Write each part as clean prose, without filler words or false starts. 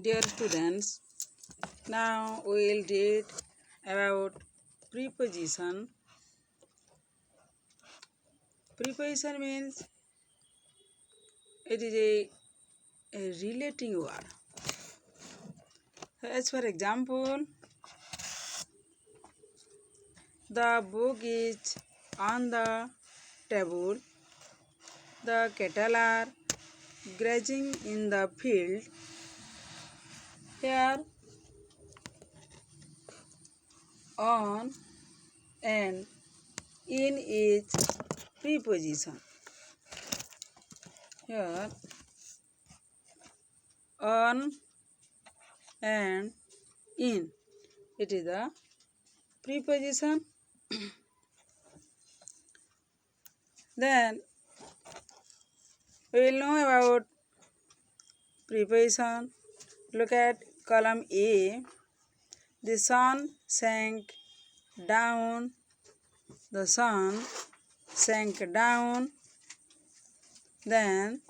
Dear students, now we will read about preposition. Preposition means it is a relating word. As for example, the book is on the table. The cattle are grazing in the field. Here, on and in is preposition. Here, on and in, it is the preposition. Then we will know about preposition. Look at column A. The sun sank down. The sun sank down. Then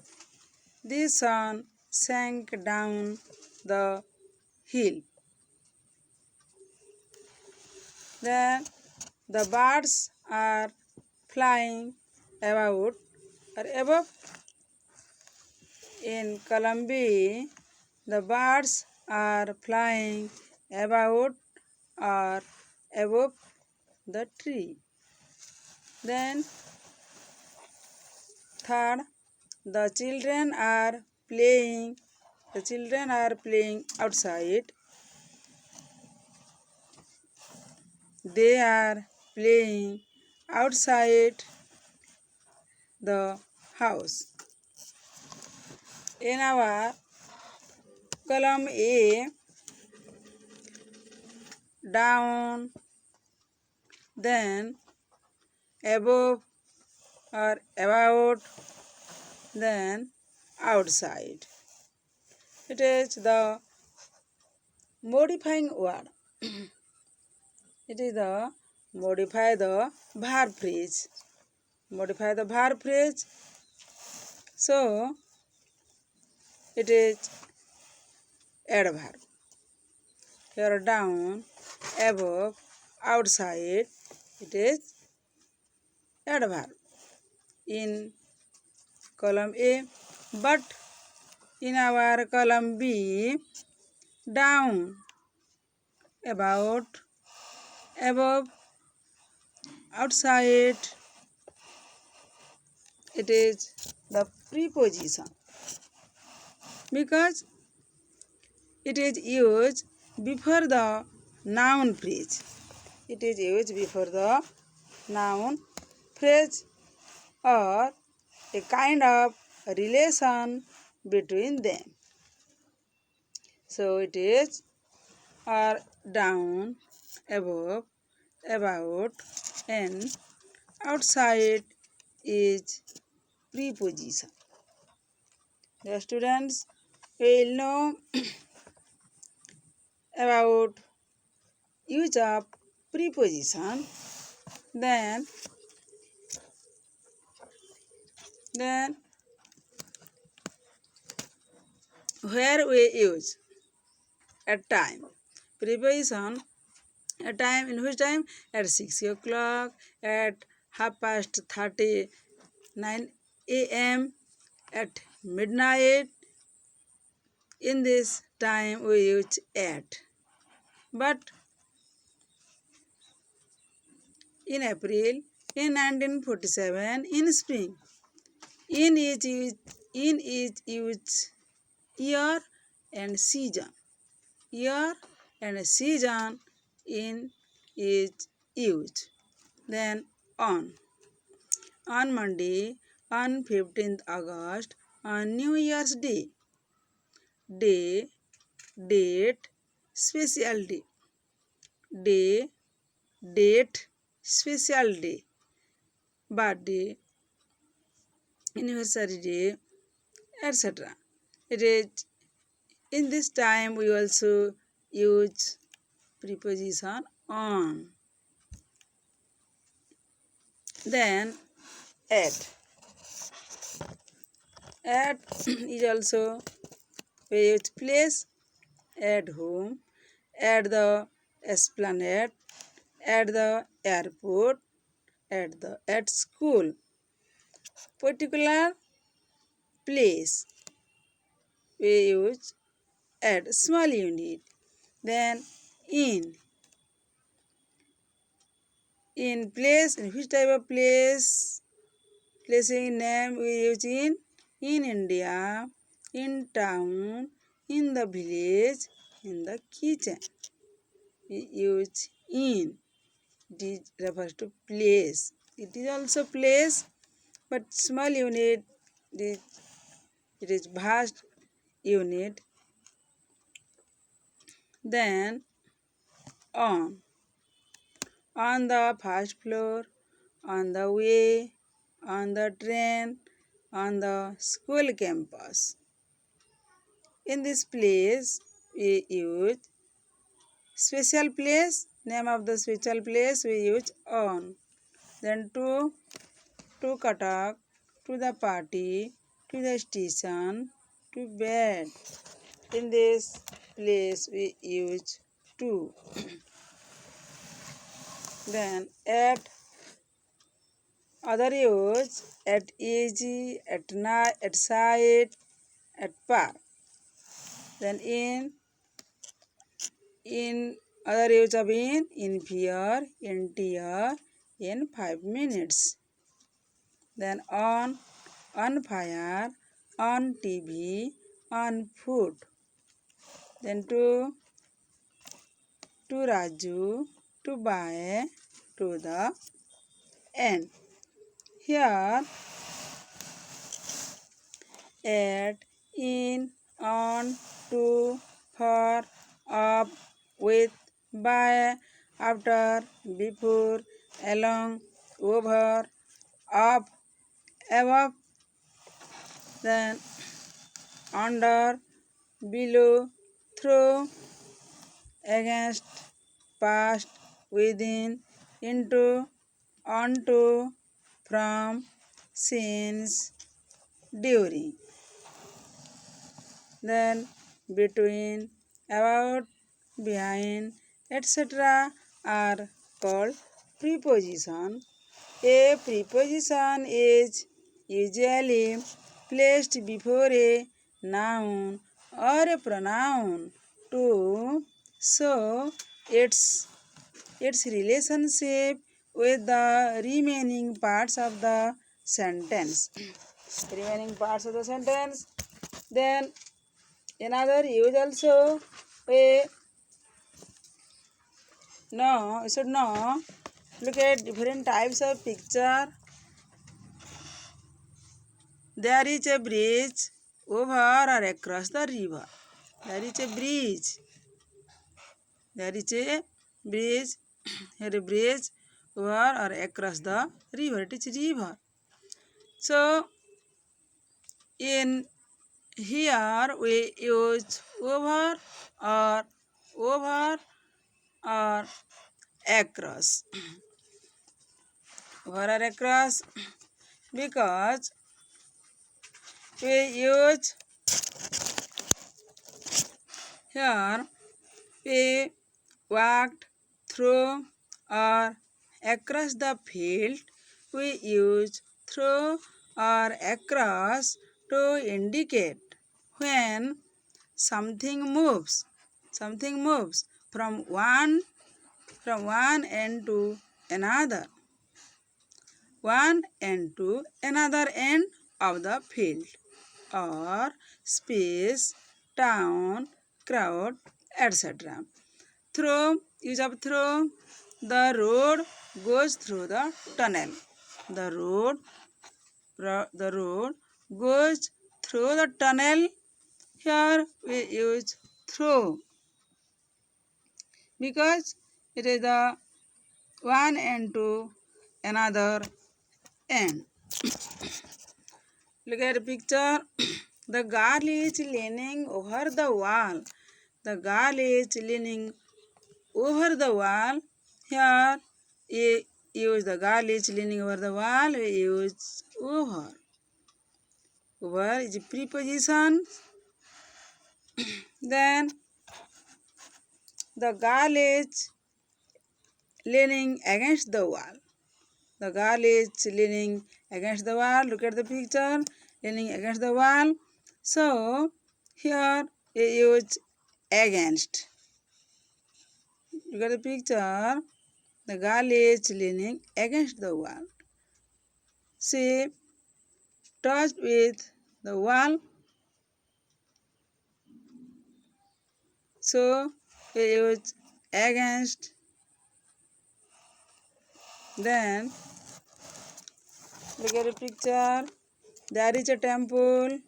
the sun sank down the hill. Then the birds are flying about or above. In column B, the birds are flying about or above the tree. Then third, the children are playing. The children are playing outside. They are playing outside the house. In our column A, down, then above or about, then outside. It is the modifying word. It is the modify the verb phrase. Modify the verb phrase. So it is adverb. Here down, above, outside, it is adverb in column A. But in our column B, down, about, above, outside, it is the preposition because it is used before the noun phrase. It is used before the noun phrase or a kind of relation between them. So it is or down, above, about, and outside is preposition. The students will know about use of preposition. Then where we use at time. Preposition at time, in which time? At 6 o'clock, at 39 a.m., at midnight. In this time we use at. But in April, in 1947, in spring, in is used year and season. Year and season in is used. Then on Monday, on 15th August, on New Year's Day, day, date, special day, day, date, special day, birthday, anniversary day, etc. It is in this time we also use preposition on. Then at. At is also we use place. at home, at the esplanade, at the airport, at school. Particular place we use at small unit. Then in place, in which type of place? Placing name we use in India, in town, in the village, in the kitchen. We use in. It refers to place. It is also place, but small unit. It is vast unit. Then on the first floor, on the way, on the train, on the school campus. In this place, we use special place. Name of the special place we use on. Then to Katak, to the party, to the station, to bed. In this place we use to. Then at other use at easy, at night, at side, at park. Then in other use of in fear, in tear, in 5 minutes. Then on fire, on TV, on food. Then to Raju, to buy, to the end. Here at, in, on, to, for, of, with, by, after, before, along, over, up, above, then under, below, through, against, past, within, into, onto, from, since, during. Then between, about, behind, etc. are called preposition. A preposition is usually placed before a noun or a pronoun to show its relationship with the remaining parts of the sentence. Then another use also you should know. Look at different types of picture. There is a bridge over or across the river. There is a bridge. There is a bridge. Here a bridge over or across the river. It is river. So in here we use over or across. Over or across, because we use here we walked through or across the field. We use through or across to indicate when something moves from one end to another. One end to another end of the field or space, town, crowd, etc. Through, use of through. The road goes through the tunnel. The road goes through the tunnel. Here we use through because it is the one end to another end. Look at the picture. The girl is leaning over the wall. The girl is leaning over the wall. Here we use the girl is leaning over the wall. We use over. Over is a preposition. Then The girl is leaning against the wall. The girl is leaning against the wall. Look at the picture. Leaning against the wall. So, here we use against. Look at the picture. The girl is leaning against the wall. She touched with the wall. So, we use against. Then, look at the picture. There is a temple.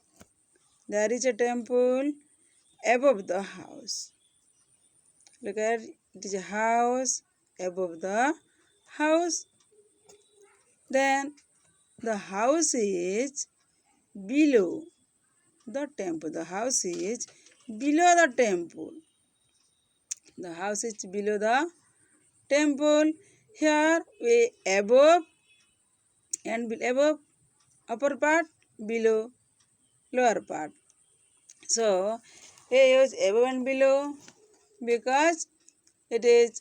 There is a temple above the house. Look at it is a house above the house. Then the house is below the temple. The house is below the temple. The house is below the temple. Here we above and above upper part, below lower part. So we use above and below because it is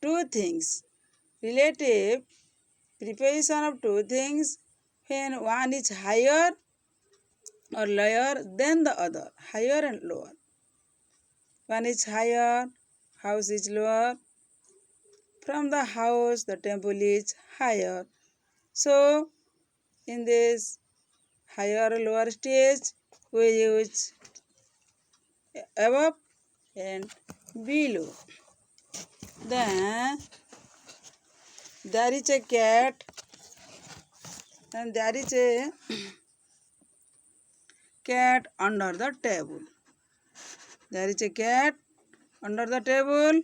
two things. Relative preposition of two things when one is higher or lower than the other. Higher and lower. One is higher, house is lower. From the house, the temple is higher. So, in this higher or lower stage, we use above and below. Then, there is a cat and there is a cat under the table. There is a cat under the table.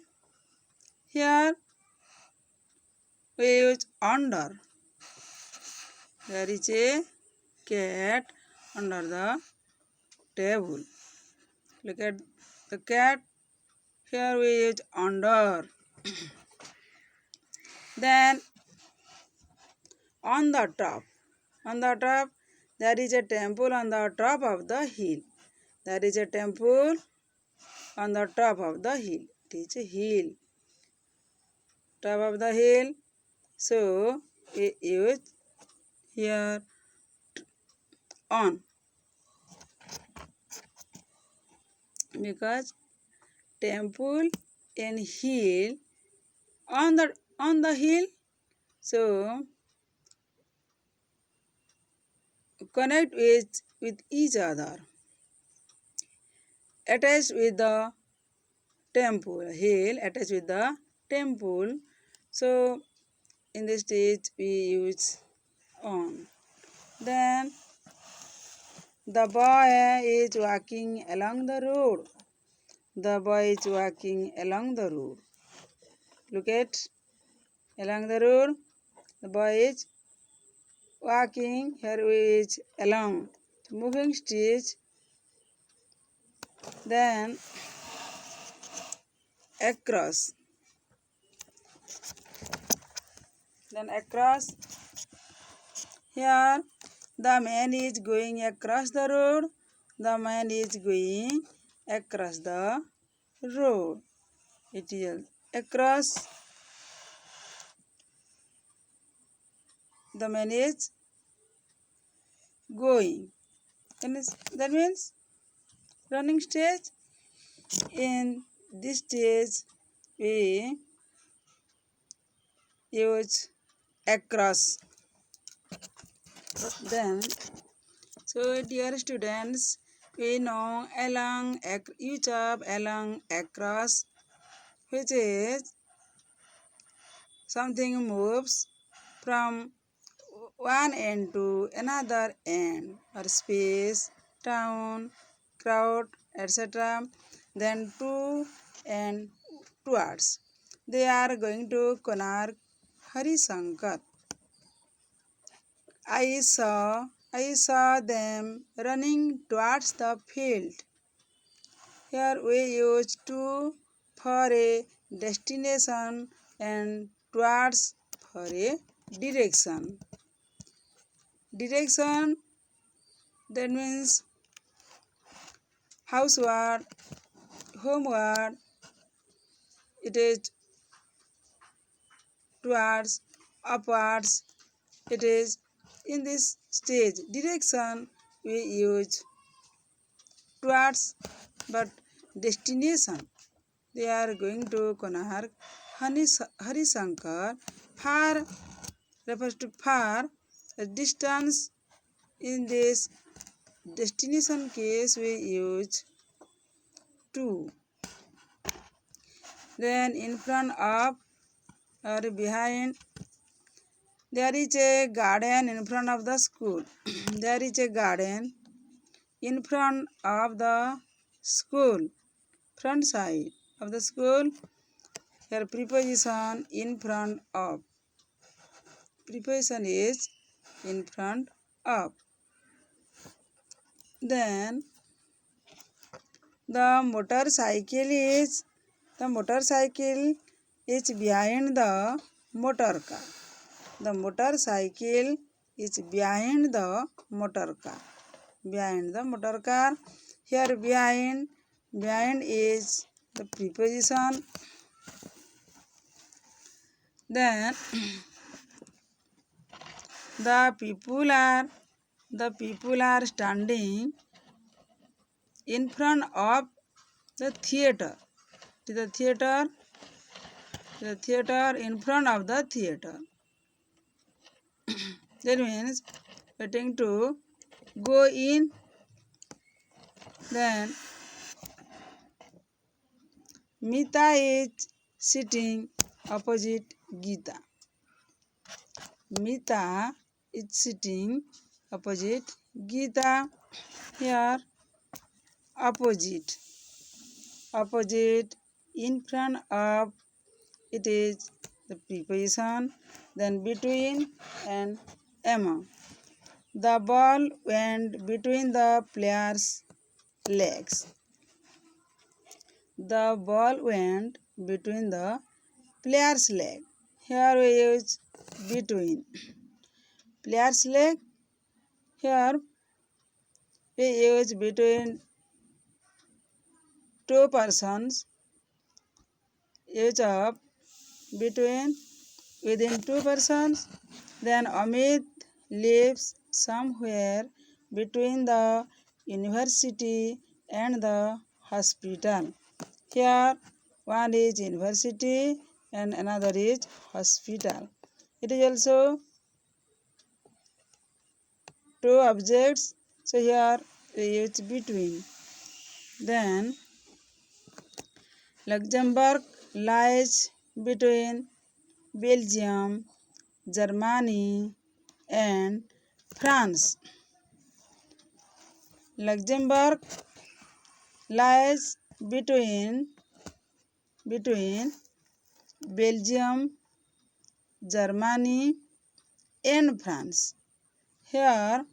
Here we use under. There is a cat under the table. Look at the cat. Here we use under. Then on the top. On the top, there is a temple on the top of the hill. There is a temple on the top of the hill. It is a hill. Top of the hill. So, we use here on. Because temple and hill on the hill. So, connect with each other. Attached with the temple. Hill attached with the temple. So, in this stage we use on. Then, the boy is walking along the road. The boy is walking along the road. Look at along the road. The boy is walking. Here is along. Moving stage. Then across. Then across. Here the man is going across the road. The man is going across the road. It is across. The man is going. That means running stage. In this stage, we use across. Then, so dear students, we know along, use of along, across, which is something moves from one end to another end, or space, town, crowd, etc. Then to and towards. They are going to Konark Harisankar. I saw them running towards the field. Here we use to for a destination and towards for a direction. Direction, that means homeward, it is towards, upwards. It is in this stage direction we use towards, but destination they are going to Konark, Harishankar. Far refers to far. A distance in this destination case we use to. Then in front of or behind, there is a garden in front of the school. There is a garden in front of the school, front side of the school. Here preposition in front of. Preposition is in front of. Then the motorcycle is behind the motor car. The motorcycle is behind the motor car. Behind the motor car. Here behind is the preposition. Then the people are standing in front of the theater. The theater in front of the theater. That means waiting to go in. Then Mita is sitting opposite Gita. Mita is sitting opposite Gita. Here opposite in front of, it is the preposition. Then between and among. The ball went between the players' legs. The ball went between the players' legs. Here we use between. Players' leg. Here we use between two persons. Use of between within two persons. Then Amit lives somewhere between the university and the hospital. Here one is university and another is hospital. It is also two objects, so here we use between. Then Luxembourg lies between Belgium, Germany and France. Luxembourg lies between Belgium, Germany and France. Here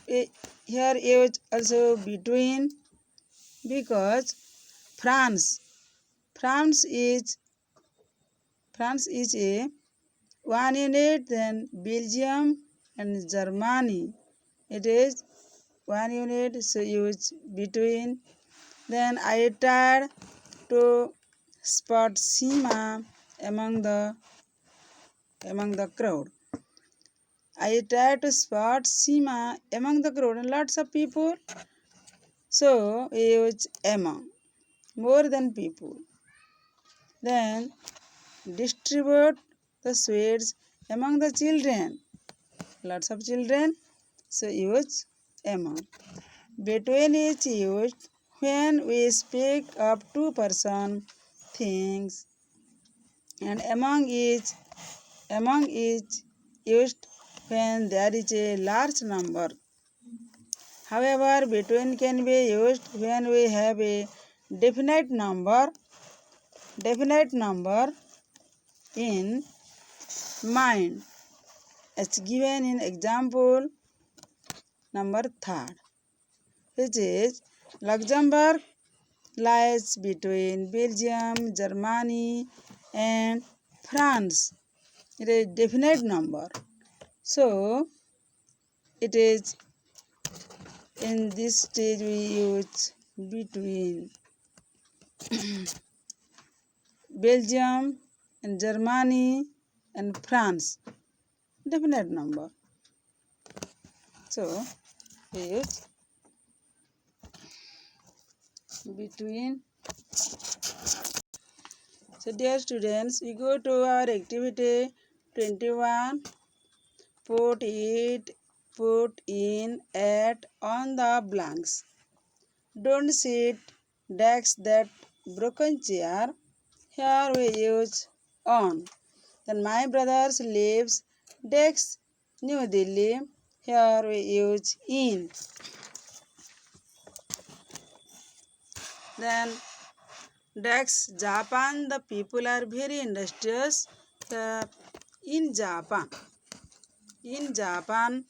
is also between, because France is a one unit. Then Belgium and Germany, it is one unit, so use between. Then I tried to spot Seema among the crowd. I tried to spot Seema among the crowd, and lots of people, so we use among, more than people. Then distribute the sweets among the children, lots of children, so use among. Between is used when we speak of two person, things, and among is used when there is a large number. However, between can be used when we have a definite number in mind, as given in example number 3, which is Luxembourg lies between Belgium, Germany and France. It is definite number, so it is in this stage we use between. Belgium and Germany and France. Definite number. So we use between. So dear students, we go to our activity 21. Put in at on the blanks. Don't sit, decks that broken chair. Here we use on. Then my brothers lives, decks New Delhi. Here we use in. Then decks Japan, the people are very industrious. In Japan.